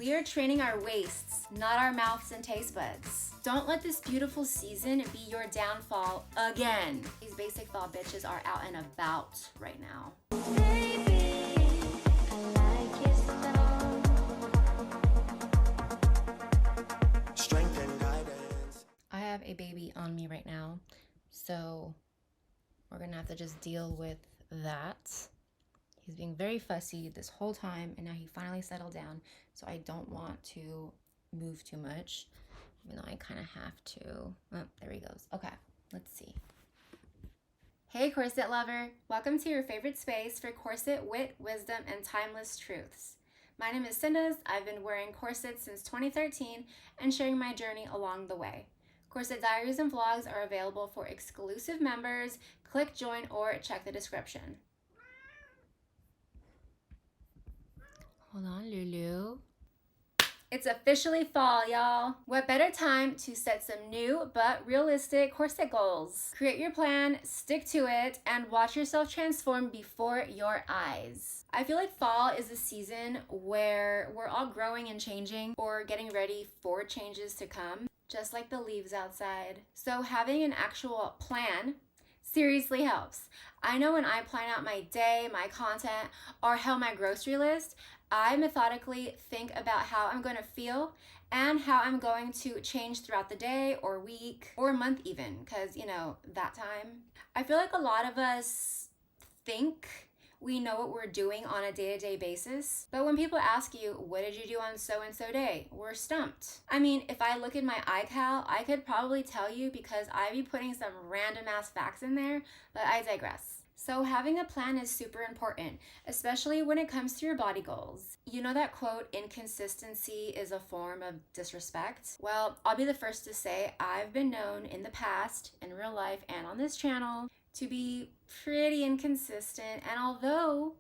We are training our waists, not our mouths and taste buds. Don't let this beautiful season be your downfall again. These basic thought bitches are out and about right now. Strength and guidance. I have a baby on me right now, so we're gonna have to just deal with that. He's being very fussy this whole time, and now he finally settled down, so I don't want to move too much, even though I kind of have to. Oh, there he goes. Okay, let's see. Hey corset lover, welcome to your favorite space for corset wit, wisdom, and timeless truths. My name is Cindas. I've been wearing corsets since 2013 and sharing my journey along the way. Corset diaries and vlogs are available for exclusive members. Click join or check the description. Hold on, Lulu. It's officially fall, y'all. What better time to set some new but realistic corset goals? Create your plan, stick to it, and watch yourself transform before your eyes. I feel like fall is a season where we're all growing and changing or getting ready for changes to come, just like the leaves outside. So having an actual plan seriously helps. I know when I plan out my day, my content, or hell, my grocery list, I methodically think about how I'm going to feel and how I'm going to change throughout the day or week or month even, because, you know, that time. I feel like a lot of us think we know what we're doing on a day-to-day basis, but when people ask you, what did you do on so-and-so day? We're stumped. I mean, if I look at my iCal, I could probably tell you because I be putting some random ass facts in there, but I digress. So having a plan is super important, especially when it comes to your body goals. You know that quote, inconsistency is a form of disrespect? Well, I'll be the first to say I've been known in the past, in real life and on this channel, to be pretty inconsistent, and although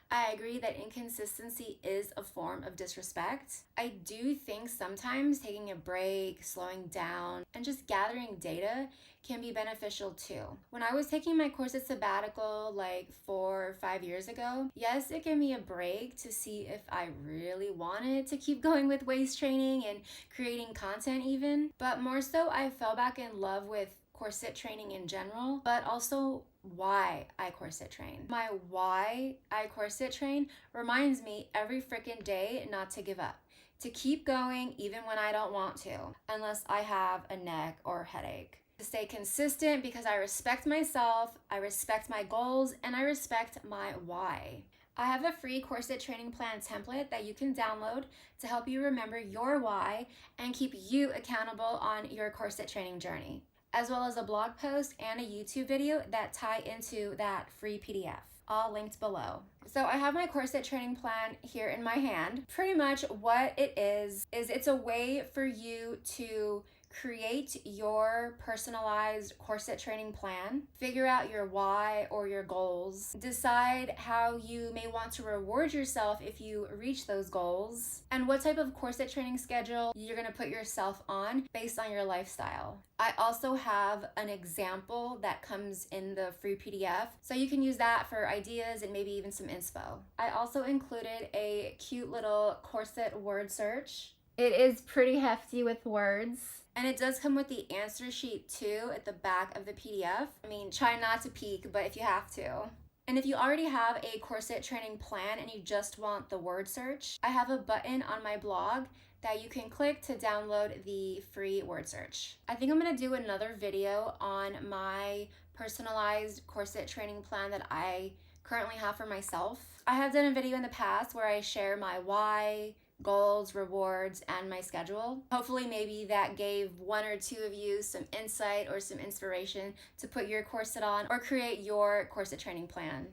I agree that inconsistency is a form of disrespect, I do think sometimes taking a break, slowing down, and just gathering data can be beneficial too. When I was taking my corset sabbatical like 4 or 5 years ago, yes, it gave me a break to see if I really wanted to keep going with waist training and creating content even, but more so I fell back in love with corset training in general, but also why I corset train. My why I corset train reminds me every freaking day not to give up, to keep going even when I don't want to, unless I have a neck or headache. To stay consistent because I respect myself, I respect my goals, and I respect my why. I have a free corset training plan template that you can download to help you remember your why and keep you accountable on your corset training journey, as well as a blog post and a YouTube video that tie into that free PDF, all linked below. So I have my corset training plan here in my hand. Pretty much what it is it's a way for you to create your personalized corset training plan, figure out your why or your goals, decide how you may want to reward yourself if you reach those goals, and what type of corset training schedule you're going to put yourself on based on your lifestyle. I also have an example that comes in the free PDF, so you can use that for ideas and maybe even some inspo. I also included a cute little corset word search. It is pretty hefty with words. And it does come with the answer sheet too at the back of the PDF. I mean, try not to peek, but if you have to. And if you already have a corset training plan and you just want the word search, I have a button on my blog that you can click to download the free word search. I think I'm gonna do another video on my personalized corset training plan that I currently have for myself. I have done a video in the past where I share my why, goals, rewards, and my schedule. Hopefully maybe that gave one or two of you some insight or some inspiration to put your corset on or create your corset training plan.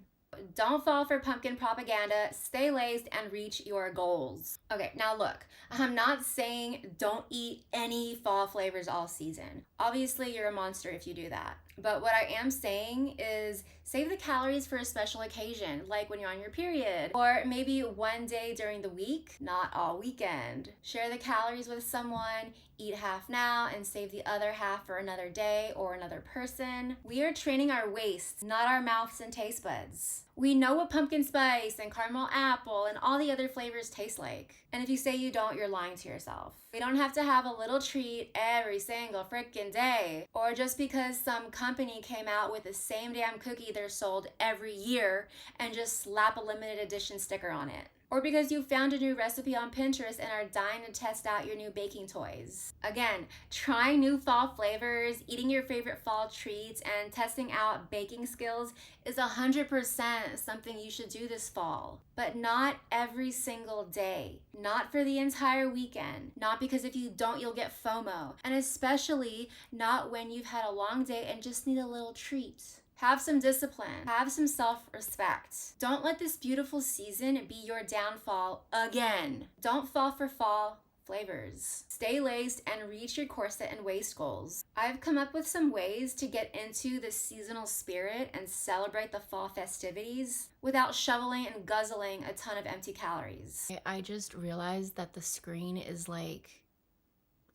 Don't fall for pumpkin propaganda, stay laced, and reach your goals. Okay, now look, I'm not saying don't eat any fall flavors all season. Obviously, you're a monster if you do that. But what I am saying is save the calories for a special occasion, like when you're on your period, or maybe one day during the week, not all weekend. Share the calories with someone, eat half now and save the other half for another day or another person. We are training our waists, not our mouths and taste buds. We know what pumpkin spice and caramel apple and all the other flavors taste like. And if you say you don't, you're lying to yourself. We don't have to have a little treat every single freaking day. Or just because some company came out with the same damn cookie they're sold every year and just slap a limited edition sticker on it. Or because you found a new recipe on Pinterest and are dying to test out your new baking toys. Again, trying new fall flavors, eating your favorite fall treats, and testing out baking skills is 100% something you should do this fall. But not every single day. Not for the entire weekend. Not because if you don't, you'll get FOMO. And especially not when you've had a long day and just need a little treat. Have some discipline. Have some self-respect. Don't let this beautiful season be your downfall again. Don't fall for fall flavors. Stay laced and reach your corset and waist goals. I've come up with some ways to get into the seasonal spirit and celebrate the fall festivities without shoveling and guzzling a ton of empty calories. I just realized that the screen is like,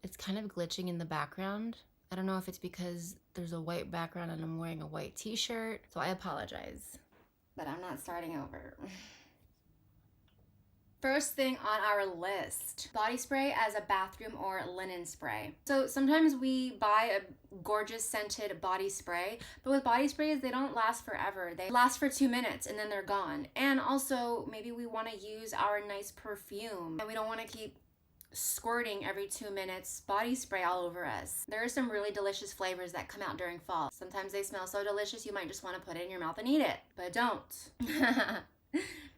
it's kind of glitching in the background. I don't know if it's because there's a white background and I'm wearing a white t-shirt, so I apologize. But I'm not starting over. First thing on our list, body spray as a bathroom or linen spray. So sometimes we buy a gorgeous scented body spray, but with body sprays, they don't last forever. They last for 2 minutes and then they're gone. And also maybe we want to use our nice perfume and we don't want to keep squirting every 2 minutes body spray all over us. There are some really delicious flavors that come out during fall. Sometimes they smell so delicious you might just want to put it in your mouth and eat it, but don't.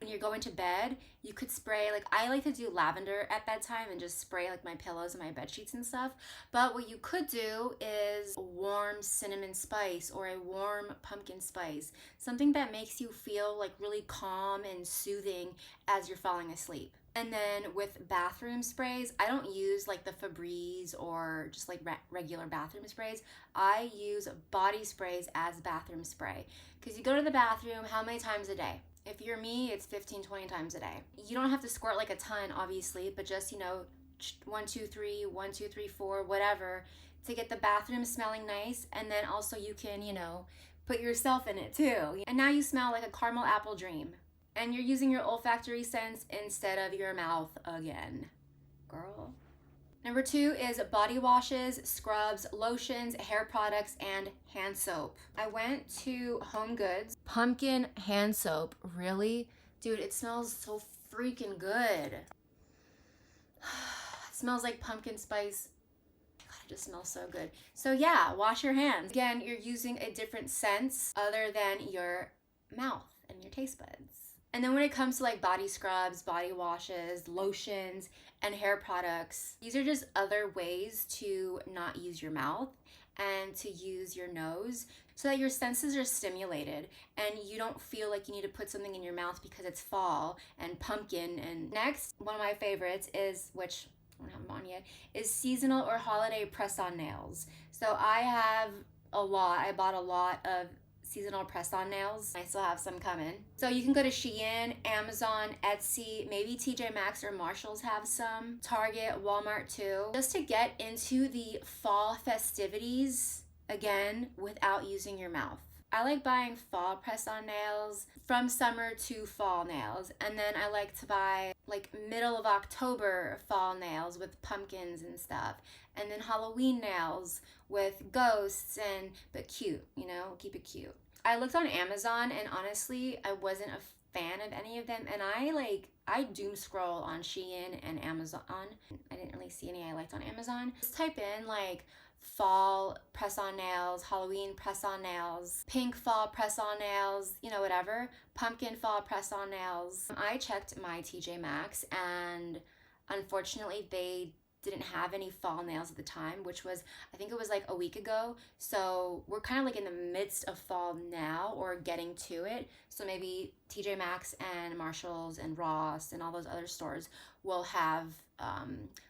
When you're going to bed, you could spray, like I like to do lavender at bedtime and just spray like my pillows and my bed sheets and stuff. But what you could do is a warm cinnamon spice or a warm pumpkin spice. Something that makes you feel like really calm and soothing as you're falling asleep. And then with bathroom sprays, I don't use like the Febreze or just like regular bathroom sprays. I use body sprays as bathroom spray. Because you go to the bathroom how many times a day? If you're me, it's 15, 20 times a day. You don't have to squirt like a ton, obviously, but just, 1, 2, 3, 1, 2, 3, 4, whatever, to get the bathroom smelling nice. And then also you can, put yourself in it too. And now you smell like a caramel apple dream. And you're using your olfactory sense instead of your mouth again. Girl. Number 2 is body washes, scrubs, lotions, hair products, and hand soap. I went to Home Goods. Pumpkin hand soap, really? Dude, it smells so freaking good. It smells like pumpkin spice. God, it just smells so good. So yeah, wash your hands. Again, you're using a different sense other than your mouth and your taste buds. And then when it comes to like body scrubs, body washes, lotions, and hair products, these are just other ways to not use your mouth and to use your nose so that your senses are stimulated and you don't feel like you need to put something in your mouth because it's fall and pumpkin. And next, one of my favorites is, which I don't have them on yet, is seasonal or holiday press-on nails. So I bought a lot of seasonal press-on nails. I still have some coming. So you can go to Shein, Amazon, Etsy, maybe TJ Maxx or Marshalls have some, Target, Walmart too, just to get into the fall festivities again without using your mouth. I like buying fall press-on nails from summer to fall nails, and then I like to buy like middle of October fall nails with pumpkins and stuff, and then Halloween nails with ghosts but cute, keep it cute. I looked on Amazon and honestly I wasn't a fan of any of them, and I doom scroll on Shein and Amazon. I didn't really see any I liked on Amazon. Just type in like fall press-on nails, Halloween press-on nails, pink fall press-on nails, whatever, pumpkin fall press-on nails. I checked my TJ Maxx and unfortunately they didn't have any fall nails at the time, which was, I think it was like a week ago. So we're kind of like in the midst of fall now or getting to it. So maybe TJ Maxx and Marshalls and Ross and all those other stores will have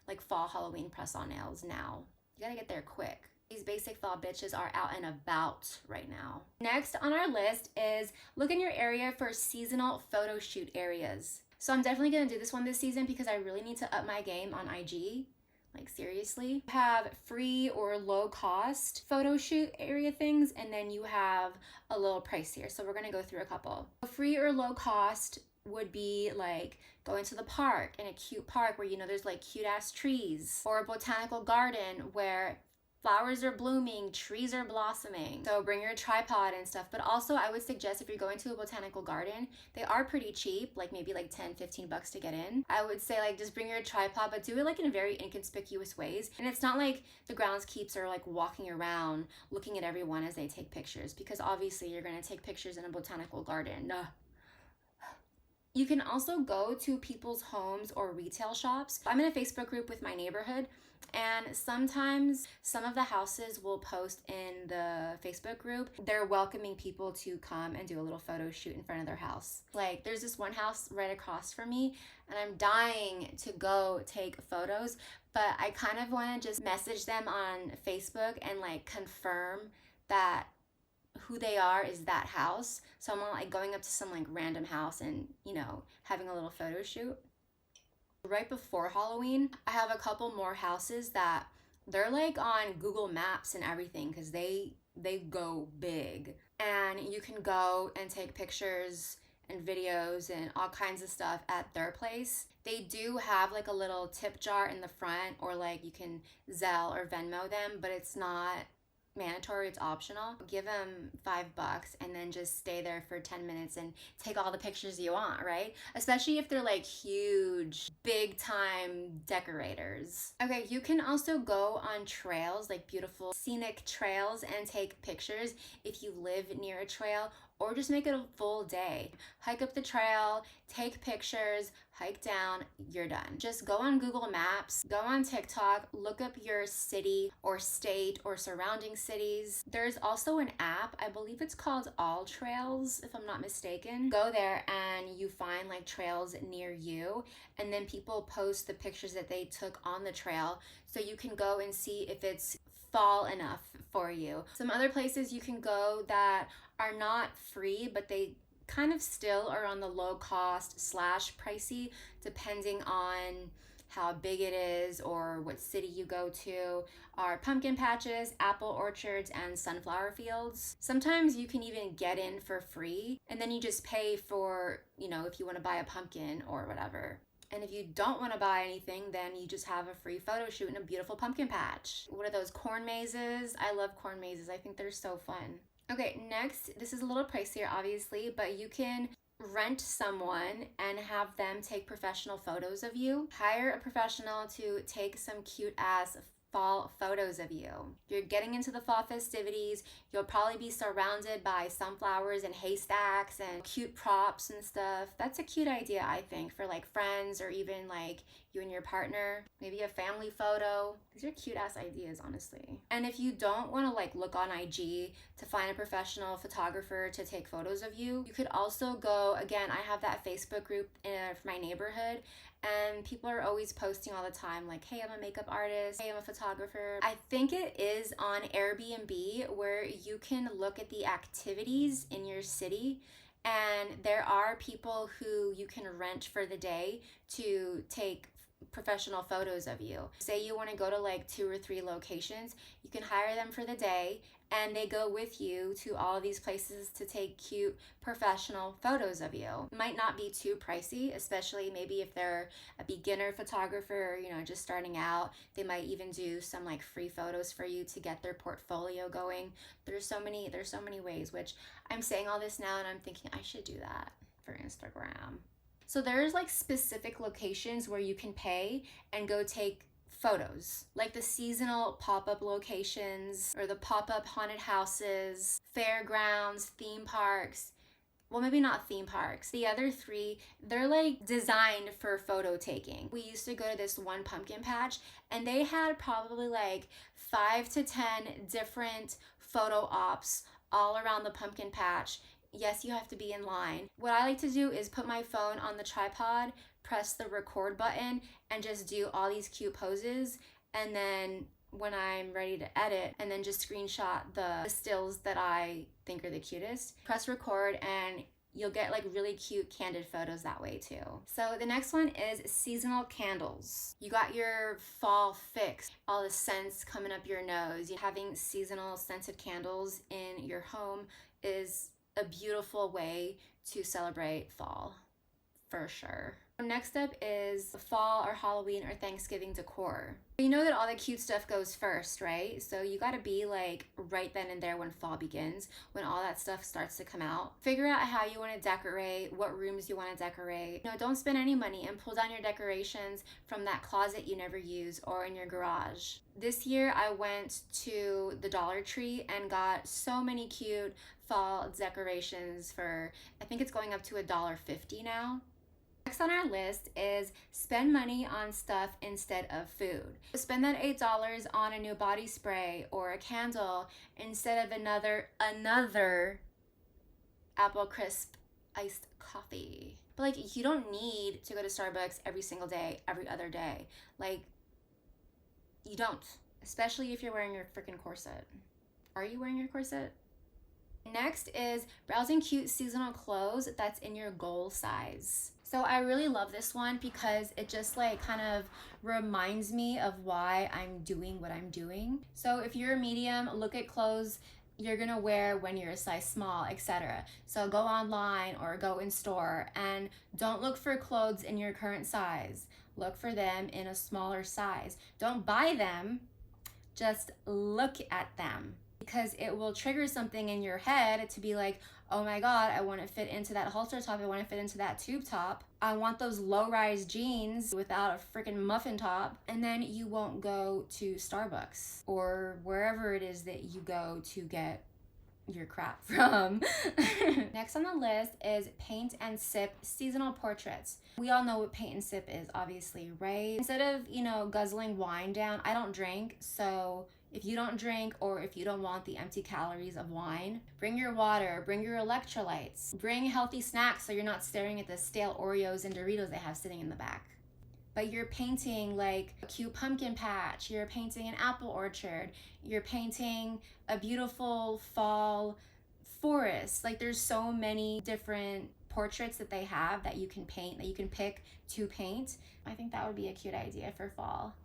like fall Halloween press-on nails now. You gotta get there quick. These basic fall bitches are out and about right now. Next on our list is look in your area for seasonal photo shoot areas. So I'm definitely gonna do this one this season because I really need to up my game on IG. Like seriously. You have free or low cost photo shoot area things, and then you have a little pricier. So we're gonna go through a couple. Free or low cost would be like going to the park, in a cute park where you know there's like cute ass trees, or a botanical garden where flowers are blooming, trees are blossoming. So bring your tripod and stuff. But also I would suggest if you're going to a botanical garden, they are pretty cheap, like maybe like 10-15 bucks to get in. I would say like just bring your tripod, but do it like in very inconspicuous ways. And it's not like the groundskeeps are like walking around looking at everyone as they take pictures, because obviously you're gonna take pictures in a botanical garden. You can also go to people's homes or retail shops. I'm in a Facebook group with my neighborhood, and sometimes some of the houses will post in the Facebook group. They're welcoming people to come and do a little photo shoot in front of their house. Like there's this one house right across from me, and I'm dying to go take photos, but I kind of want to just message them on Facebook and like confirm that who they are is that house. So I'm like going up to some like random house and, you know, having a little photo shoot. Right before Halloween, I have a couple more houses that they're like on Google Maps and everything, because they go big, and you can go and take pictures and videos and all kinds of stuff at their place. They do have like a little tip jar in the front, or like you can Zelle or Venmo them, but it's not mandatory, it's optional. Give them $5 and then just stay there for 10 minutes and take all the pictures you want, right? Especially if they're like huge, big time decorators. Okay, you can also go on trails, like beautiful scenic trails, and take pictures if you live near a trail, or just make it a full day. Hike up the trail, take pictures, hike down, you're done. Just go on Google Maps, go on TikTok, look up your city or state or surrounding cities. There's also an app, I believe it's called All Trails, if I'm not mistaken. Go there and you find like trails near you, and then people post the pictures that they took on the trail, so you can go and see if it's fall enough for you. Some other places you can go that are not free, but they kind of still are on the low cost / pricey, depending on how big it is or what city you go to, are pumpkin patches, apple orchards, and sunflower fields. Sometimes you can even get in for free, and then you just pay for, you know, if you want to buy a pumpkin or whatever. And if you don't want to buy anything, then you just have a free photo shoot in a beautiful pumpkin patch. What are those, corn mazes? I love corn mazes. I think they're so fun. Okay, next, this is a little pricier obviously, but you can rent someone and have them take professional photos of you. Hire a professional to take some cute ass fall photos of you. You're getting into the fall festivities. You'll probably be surrounded by sunflowers and haystacks and cute props and stuff. That's a cute idea, I think, for like friends, or even like you and your partner. Maybe a family photo. These are cute ass ideas, honestly. And if you don't want to like look on IG to find a professional photographer to take photos of you, you could also go, again, I have that Facebook group for my neighborhood, and people are always posting all the time like, hey, I'm a makeup artist, hey, I'm a photographer. I think it is on Airbnb, where you can look at the activities in your city, and there are people who you can rent for the day to take professional photos of you. Say you want to go to like 2 or 3 locations, you can hire them for the day, and they go with you to all of these places to take cute professional photos of you. Might not be too pricey, especially maybe if they're a beginner photographer, you know, just starting out. They might even do some like free photos for you to get their portfolio going. There's so many ways, which I'm saying all this now and I'm thinking I should do that for Instagram. So there's like specific locations where you can pay and go take photos, like the seasonal pop-up locations or the pop-up haunted houses, fairgrounds, theme parks. Well, maybe not theme parks. The other 3, they're like designed for photo taking. We used to go to this one pumpkin patch, and they had probably like 5 to 10 different photo ops all around the pumpkin patch. Yes, you have to be in line. What I like to do is put my phone on the tripod, press the record button, and just do all these cute poses. And then when I'm ready to edit, and then just screenshot the stills that I think are the cutest, press record, and You'll get like really cute candid photos that way too. So the next one is seasonal candles. You got your fall fix, all the scents coming up your nose. Having seasonal scented candles in your home is a beautiful way to celebrate fall, for sure. Next up is fall or Halloween or Thanksgiving decor. You know that all the cute stuff goes first, right? So you gotta be like right then and there when fall begins, when all that stuff starts to come out. Figure out how you wanna decorate, what rooms you wanna decorate. Don't spend any money and pull down your decorations from that closet you never use or in your garage. This year I went to the Dollar Tree and got so many cute fall decorations for, I think it's going up to $1.50 now. Next on our list is spend money on stuff instead of food. Spend that $8 on a new body spray or a candle instead of another apple crisp iced coffee. But like, you don't need to go to Starbucks every single day, every other day. Like, you don't, especially if you're wearing your freaking corset. Are you wearing your corset? Next is browsing cute seasonal clothes that's in your goal size. So I really love this one because it just like kind of reminds me of why I'm doing what I'm doing. So if you're a medium, look at clothes you're gonna wear when you're a size small, etc. So go online or go in store and don't look for clothes in your current size. Look for them in a smaller size. Don't buy them, just look at them, because it will trigger something in your head to be like, oh my God, I want to fit into that halter top. I want to fit into that tube top. I want those low-rise jeans without a freaking muffin top. And then you won't go to Starbucks or wherever it is that you go to get your crap from. Next on the list is paint and sip seasonal portraits. We all know what paint and sip is, obviously, right? Instead of, guzzling wine down, I don't drink, so if you don't drink or if you don't want the empty calories of wine, bring your water, bring your electrolytes, bring healthy snacks so you're not staring at the stale Oreos and Doritos they have sitting in the back. But you're painting like a cute pumpkin patch, you're painting an apple orchard, you're painting a beautiful fall forest. Like, there's so many different portraits that they have that you can paint, that you can pick to paint. I think that would be a cute idea for fall.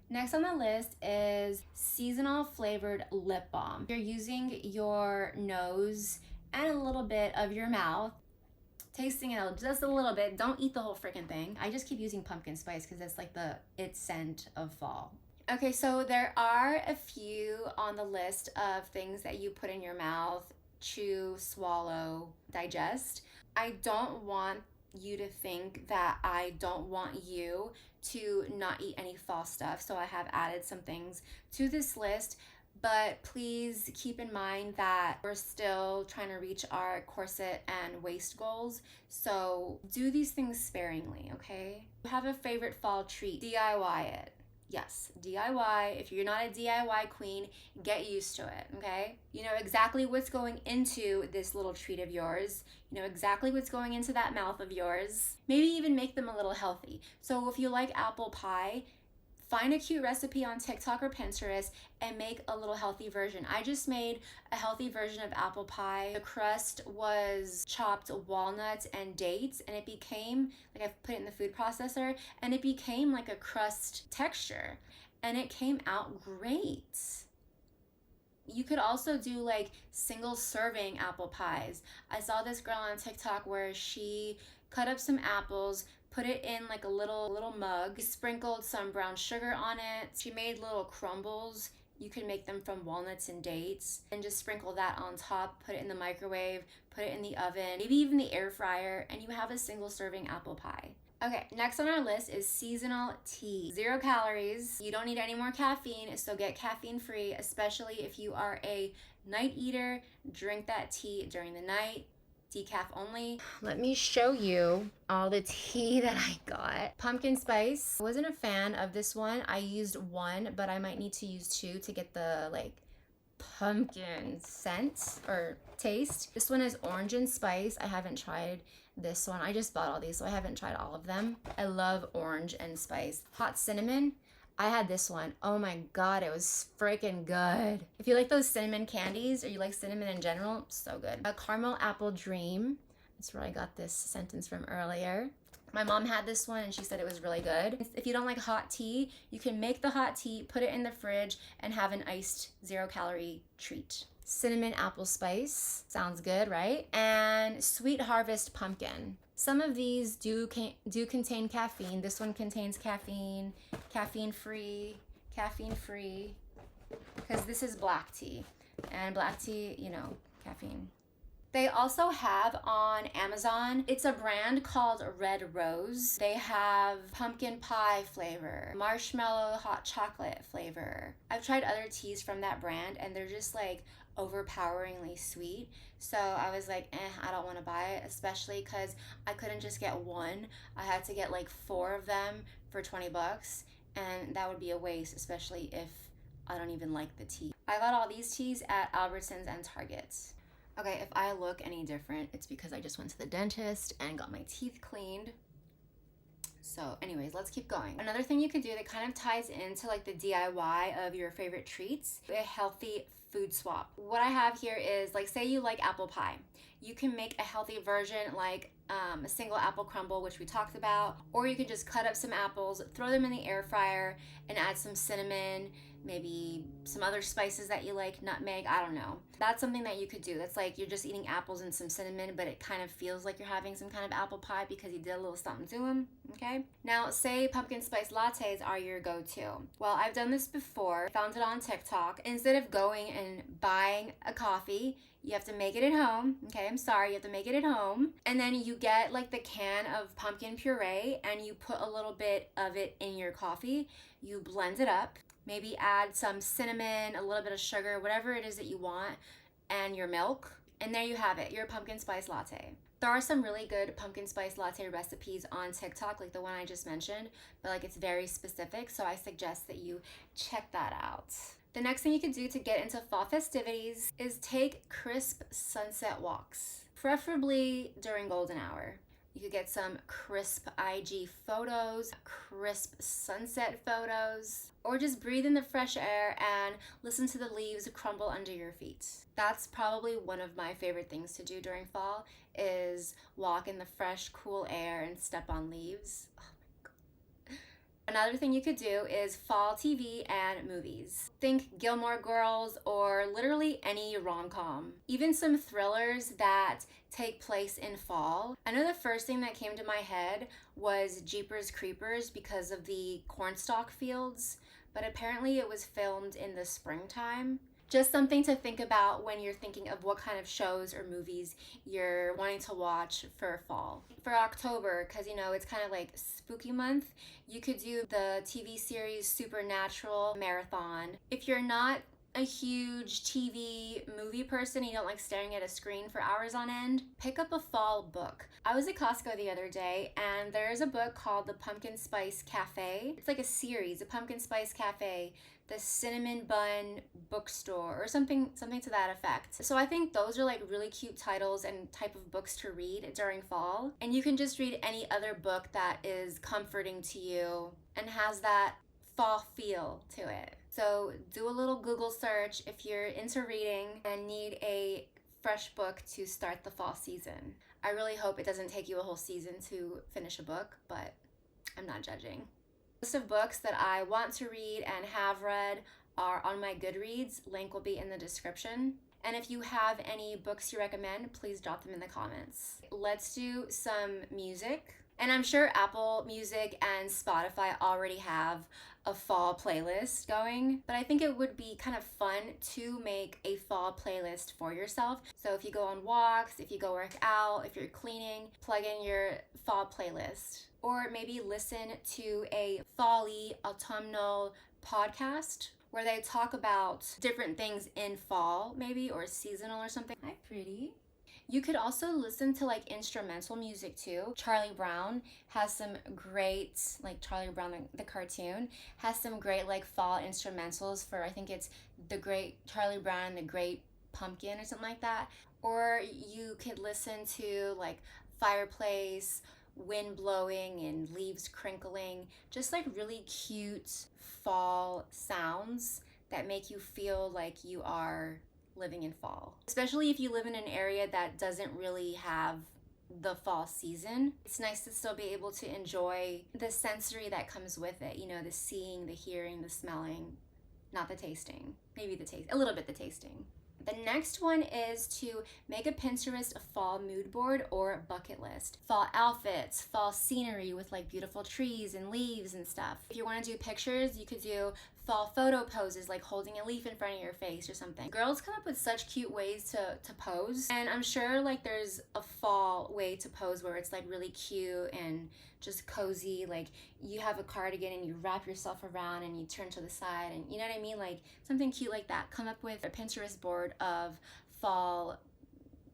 Next on the list is seasonal flavored lip balm. You're using your nose and a little bit of your mouth, tasting it just a little bit. Don't eat the whole freaking thing. I just keep using pumpkin spice because it's like its scent of fall. Okay, so there are a few on the list of things that you put in your mouth, chew, swallow, digest. I don't want you to think that I don't want you to not eat any fall stuff, so I have added some things to this list, but please keep in mind that we're still trying to reach our corset and waist goals, so do these things sparingly, okay? If you have a favorite fall treat, DIY it. Yes, DIY. If you're not a DIY queen, get used to it, okay? You know exactly what's going into this little treat of yours. You know exactly what's going into that mouth of yours. Maybe even make them a little healthy. So if you like apple pie, find a cute recipe on TikTok or Pinterest and make a little healthy version. I just made a healthy version of apple pie. The crust was chopped walnuts and dates, and it became, like, I've put it in the food processor, and it became like a crust texture, and it came out great. You could also do like single serving apple pies. I saw this girl on TikTok where she cut up some apples, put it in like a little mug, sprinkled some brown sugar on it. She made little crumbles. You can make them from walnuts and dates, and just sprinkle that on top, put it in the microwave, put it in the oven, maybe even the air fryer, and you have a single serving apple pie. Okay, next on our list is seasonal tea. 0 calories. You don't need any more caffeine, so get caffeine free, especially if you are a night eater. Drink that tea during the night. Decaf only. Let me show you all the tea that I got. Pumpkin spice. I wasn't a fan of this one. I used 1, but I might need to use 2 to get the pumpkin scent or taste. This one is orange and spice. I haven't tried this one. I just bought all these, so I haven't tried all of them. I love orange and spice. Hot cinnamon. I had this one. Oh my God, it was freaking good. If you like those cinnamon candies or you like cinnamon in general, so good. A caramel apple dream. That's where I got this sentence from earlier. My mom had this one and she said it was really good. If you don't like hot tea, you can make the hot tea, put it in the fridge, and have an iced 0-calorie treat. Cinnamon apple spice, sounds good, right? And sweet harvest pumpkin. Some of these do contain caffeine. This one contains caffeine, caffeine-free, because this is black tea. And black tea, you know, caffeine. They also have on Amazon, it's a brand called Red Rose. They have pumpkin pie flavor, marshmallow hot chocolate flavor. I've tried other teas from that brand and they're just like overpoweringly sweet. So I was like, I don't want to buy it, especially because I couldn't just get one. I had to get like 4 of them for 20 bucks. And that would be a waste, especially if I don't even like the tea. I got all these teas at Albertsons and Target. Okay, if I look any different, it's because I just went to the dentist and got my teeth cleaned. So anyways, let's keep going. Another thing you could do that kind of ties into like the DIY of your favorite treats, a healthy food swap. What I have here is like, say you like apple pie. You can make a healthy version like a single apple crumble, which we talked about, or you can just cut up some apples, throw them in the air fryer, and add some cinnamon, maybe some other spices that you like, nutmeg, I don't know. That's something that you could do. That's like you're just eating apples and some cinnamon, but it kind of feels like you're having some kind of apple pie because you did a little something to them, okay? Now, say pumpkin spice lattes are your go-to. Well, I've done this before, found it on TikTok. Instead of going and buying a coffee, you have to make it at home, okay? I'm sorry, you have to make it at home. And then you get like the can of pumpkin puree and you put a little bit of it in your coffee. You blend it up. Maybe add some cinnamon, a little bit of sugar, whatever it is that you want, and your milk. And there you have it, your pumpkin spice latte. There are some really good pumpkin spice latte recipes on TikTok, like the one I just mentioned, but like it's very specific, so I suggest that you check that out. The next thing you can do to get into fall festivities is take crisp sunset walks, preferably during golden hour. You could get some crisp IG photos, crisp sunset photos, or just breathe in the fresh air and listen to the leaves crumble under your feet. That's probably one of my favorite things to do during fall is walk in the fresh, cool air and step on leaves. Another thing you could do is fall TV and movies. Think Gilmore Girls or literally any rom-com. Even some thrillers that take place in fall. I know the first thing that came to my head was Jeepers Creepers because of the cornstalk fields, but apparently it was filmed in the springtime. Just something to think about when you're thinking of what kind of shows or movies you're wanting to watch for fall. For October, because you know, it's kind of like spooky month, you could do the TV series Supernatural marathon. If you're not a huge TV movie person, you don't like staring at a screen for hours on end, pick up a fall book. I was at Costco the other day and there's a book called The Pumpkin Spice Cafe. It's like a series, The Pumpkin Spice Cafe, the Cinnamon Bun Bookstore, or something to that effect. So I think those are like really cute titles and type of books to read during fall. And you can just read any other book that is comforting to you and has that fall feel to it. So do a little Google search if you're into reading and need a fresh book to start the fall season. I really hope it doesn't take you a whole season to finish a book, but I'm not judging. List of books that I want to read and have read are on my Goodreads. Link will be in the description. And if you have any books you recommend, please drop them in the comments. Let's do some music. And I'm sure Apple Music and Spotify already have a fall playlist going, but I think it would be kind of fun to make a fall playlist for yourself. So if you go on walks, if you go work out, if you're cleaning, plug in your fall playlist. Or maybe listen to a fall-y autumnal podcast where they talk about different things in fall, maybe, or seasonal or something. Hi, pretty. You could also listen to like instrumental music too. Charlie Brown has some great, like Charlie Brown the cartoon, has some great like fall instrumentals for, I think it's The Great Charlie Brown and the Great Pumpkin or something like that. Or you could listen to like fireplace, wind blowing and leaves crinkling, just like really cute fall sounds that make you feel like you are living in fall. Especially if you live in an area that doesn't really have the fall season. It's nice to still be able to enjoy the sensory that comes with it, you know, the seeing, the hearing, the smelling, not the tasting. Maybe the taste, a little bit the tasting. The next one is to make a Pinterest fall mood board or bucket list. Fall outfits, fall scenery with like beautiful trees and leaves and stuff. If you want to do pictures, you could do fall photo poses like holding a leaf in front of your face or something. Girls come up with such cute ways to pose, and I'm sure like there's a fall way to pose where it's like really cute and just cozy, like you have a cardigan and you wrap yourself around and you turn to the side, and you know what I mean, like something cute like that. Come up with a Pinterest board of fall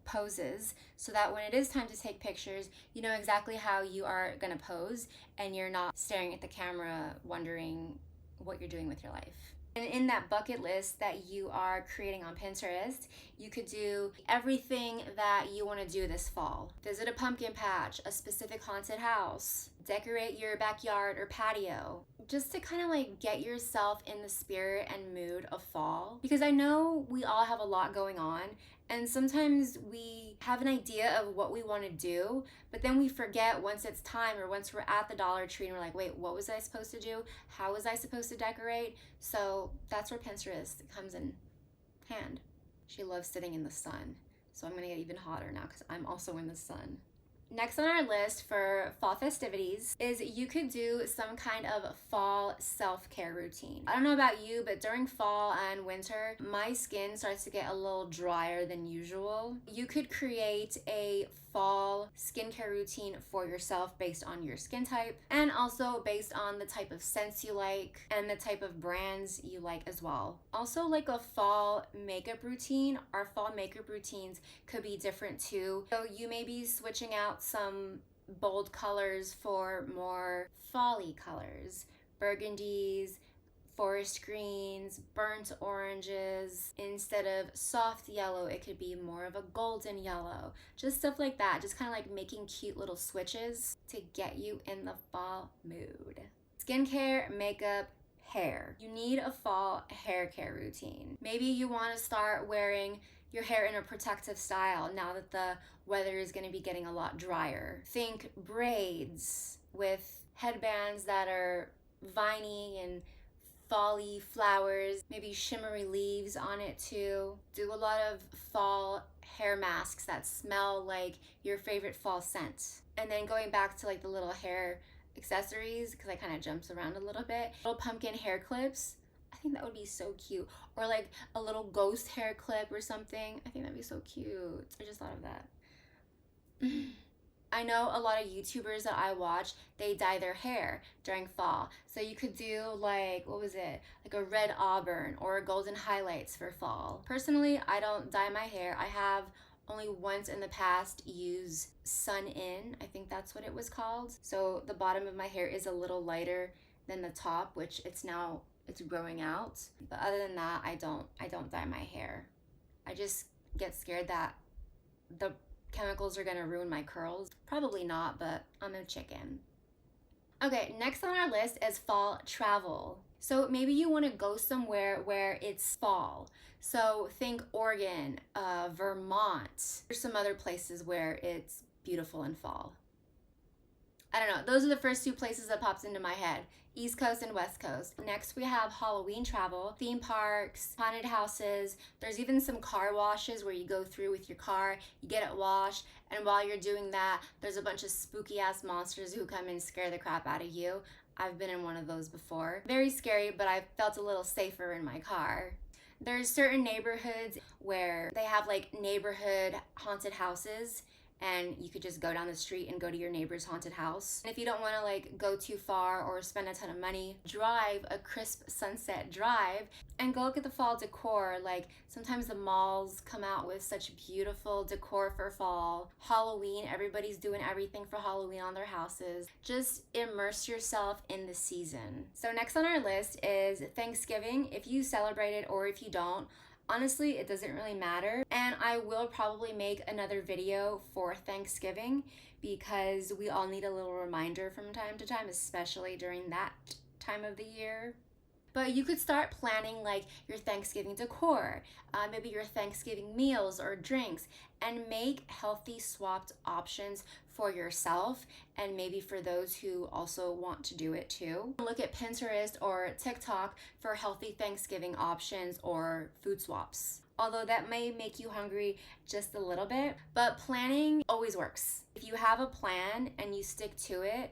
poses so that when it is time to take pictures, you know exactly how you are gonna pose and you're not staring at the camera wondering what you're doing with your life. And in that bucket list that you are creating on Pinterest, you could do everything that you want to do this fall. Visit a pumpkin patch, a specific haunted house, decorate your backyard or patio, just to kind of like get yourself in the spirit and mood of fall. Because I know we all have a lot going on, and sometimes we have an idea of what we want to do, but then we forget once it's time, or once we're at the Dollar Tree and we're like, wait, what was I supposed to do? How was I supposed to decorate? So that's where Pinterest comes in hand. She loves sitting in the sun. So I'm gonna get even hotter now because I'm also in the sun. Next on our list for fall festivities is you could do some kind of fall self-care routine. I don't know about you, but during fall and winter, my skin starts to get a little drier than usual. You could create a fall skincare routine for yourself based on your skin type, and also based on the type of scents you like and the type of brands you like as well. Also, like a fall makeup routine, our fall makeup routines could be different too. So you may be switching out some bold colors for more fall-y colors, burgundies, forest greens, burnt oranges. Instead of soft yellow, it could be more of a golden yellow. Just stuff like that, just kind of like making cute little switches to get you in the fall mood. Skincare, makeup, hair. You need a fall hair care routine. Maybe you want to start wearing your hair in a protective style now that the weather is going to be getting a lot drier. Think braids with headbands that are viney and fall-y flowers, maybe shimmery leaves on it too. Do a lot of fall hair masks that smell like your favorite fall scent. And then going back to like the little hair accessories, because I kind of jumps around a little bit, little pumpkin hair clips. I think that would be so cute. Or like a little ghost hair clip or something. I think that'd be so cute. I just thought of that. I know a lot of YouTubers that I watch, they dye their hair during fall. So you could do like, what was it? Like a red auburn or golden highlights for fall. Personally, I don't dye my hair. I have only once in the past used Sun In. I think that's what it was called. So the bottom of my hair is a little lighter than the top, which it's growing out. But other than that, I don't dye my hair. I just get scared that the chemicals are gonna ruin my curls. Probably not, but I'm a chicken. Okay, next on our list is fall travel. So maybe you want to go somewhere where it's fall. So think Oregon, Vermont. There's some other places where it's beautiful in fall. I don't know. Those are the first two places that pops into my head. East Coast and West Coast. Next we have Halloween travel, theme parks, haunted houses. There's even some car washes where you go through with your car, you get it washed, and while you're doing that, there's a bunch of spooky ass monsters who come and scare the crap out of you. I've been in one of those before. Very scary, but I felt a little safer in my car. There's certain neighborhoods where they have like neighborhood haunted houses, and you could just go down the street and go to your neighbor's haunted house. And if you don't want to like go too far or spend a ton of money, drive a crisp sunset drive and go look at the fall decor. Like sometimes the malls come out with such beautiful decor for fall. Halloween, everybody's doing everything for Halloween on their houses. Just immerse yourself in the season. So next on our list is Thanksgiving. If you celebrate it or if you don't, honestly, it doesn't really matter. And I will probably make another video for Thanksgiving because we all need a little reminder from time to time, especially during that time of the year. But you could start planning like your Thanksgiving decor, maybe your Thanksgiving meals or drinks, and make healthy swapped options for yourself and maybe for those who also want to do it too. Look at Pinterest or TikTok for healthy Thanksgiving options or food swaps. Although that may make you hungry just a little bit, but planning always works. If you have a plan and you stick to it,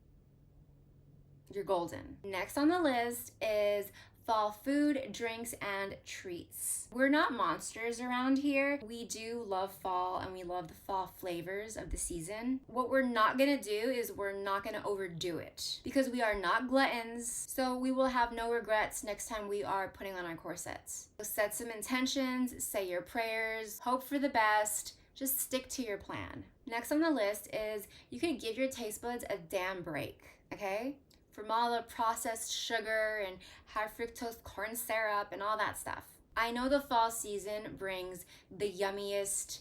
you're golden. Next on the list is fall food, drinks, and treats. We're not monsters around here. We do love fall and we love the fall flavors of the season. What we're not gonna do is we're not gonna overdo it because we are not gluttons, so we will have no regrets next time we are putting on our corsets. So set some intentions, say your prayers, hope for the best, just stick to your plan. Next on the list is you can give your taste buds a damn break, okay? From all the processed sugar and high fructose corn syrup and all that stuff. I know the fall season brings the yummiest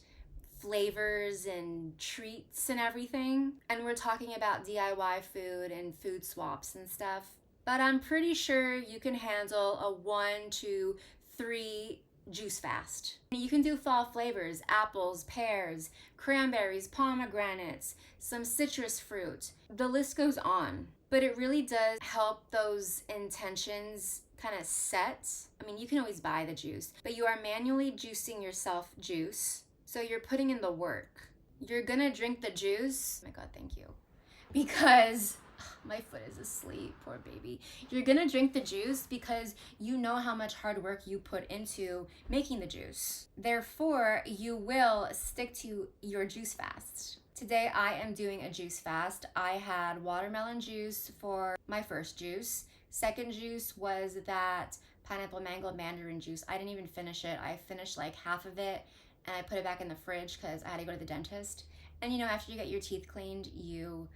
flavors and treats and everything, and we're talking about DIY food and food swaps and stuff, but I'm pretty sure you can handle a 1 to 3 juice fast. You can do fall flavors, apples, pears, cranberries, pomegranates, some citrus fruit. The list goes on. But it really does help those intentions kind of set. I mean, you can always buy the juice, but you are manually juicing yourself juice. So you're putting in the work. You're gonna drink the juice. Oh my God, thank you. Because my foot is asleep, poor baby. You're gonna drink the juice because you know how much hard work you put into making the juice. Therefore, you will stick to your juice fast. Today I am doing a juice fast. I had watermelon juice for my first juice. Second juice was that pineapple mango mandarin juice. I didn't even finish it. I finished like half of it and I put it back in the fridge because I had to go to the dentist. And you know, after you get your teeth cleaned, you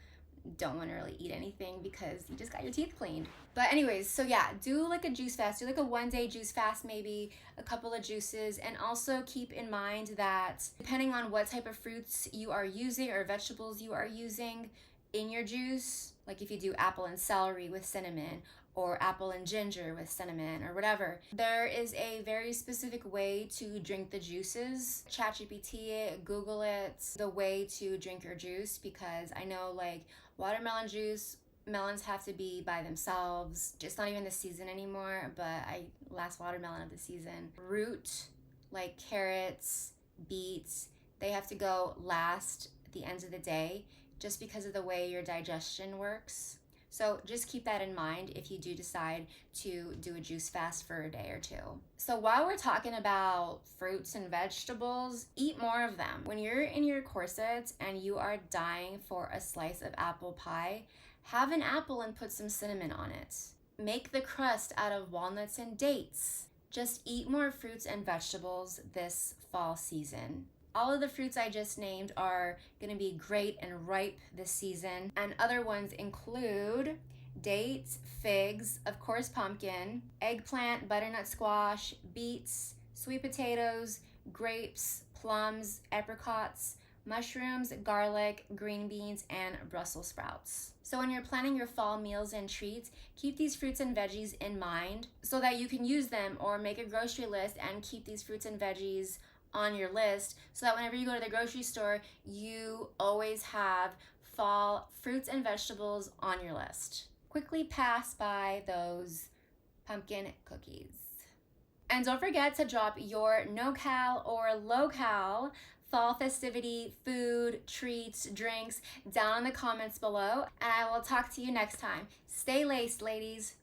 don't want to really eat anything because you just got your teeth cleaned. But anyways, so yeah, do like a juice fast. Do like a 1-day juice fast, maybe a couple of juices. And also keep in mind that depending on what type of fruits you are using or vegetables you are using in your juice, like if you do apple and celery with cinnamon or apple and ginger with cinnamon or whatever, there is a very specific way to drink the juices. ChatGPT it, Google it, the way to drink your juice, because I know like watermelon juice, melons have to be by themselves. It's not even the season anymore, but last watermelon of the season. Root, like carrots, beets, they have to go last at the end of the day just because of the way your digestion works. So just keep that in mind if you do decide to do a juice fast for a day or two. So while we're talking about fruits and vegetables, eat more of them. When you're in your corset and you are dying for a slice of apple pie, have an apple and put some cinnamon on it. Make the crust out of walnuts and dates. Just eat more fruits and vegetables this fall season. All of the fruits I just named are gonna be great and ripe this season, and other ones include dates, figs, of course pumpkin, eggplant, butternut squash, beets, sweet potatoes, grapes, plums, apricots, mushrooms, garlic, green beans, and Brussels sprouts. So when you're planning your fall meals and treats, keep these fruits and veggies in mind so that you can use them, or make a grocery list and keep these fruits and veggies on your list so that whenever you go to the grocery store, you always have fall fruits and vegetables on your list. Quickly pass by those pumpkin cookies. And don't forget to drop your no-cal or low-cal fall festivity food, treats, drinks down in the comments below, and I will talk to you next time. Stay laced, ladies.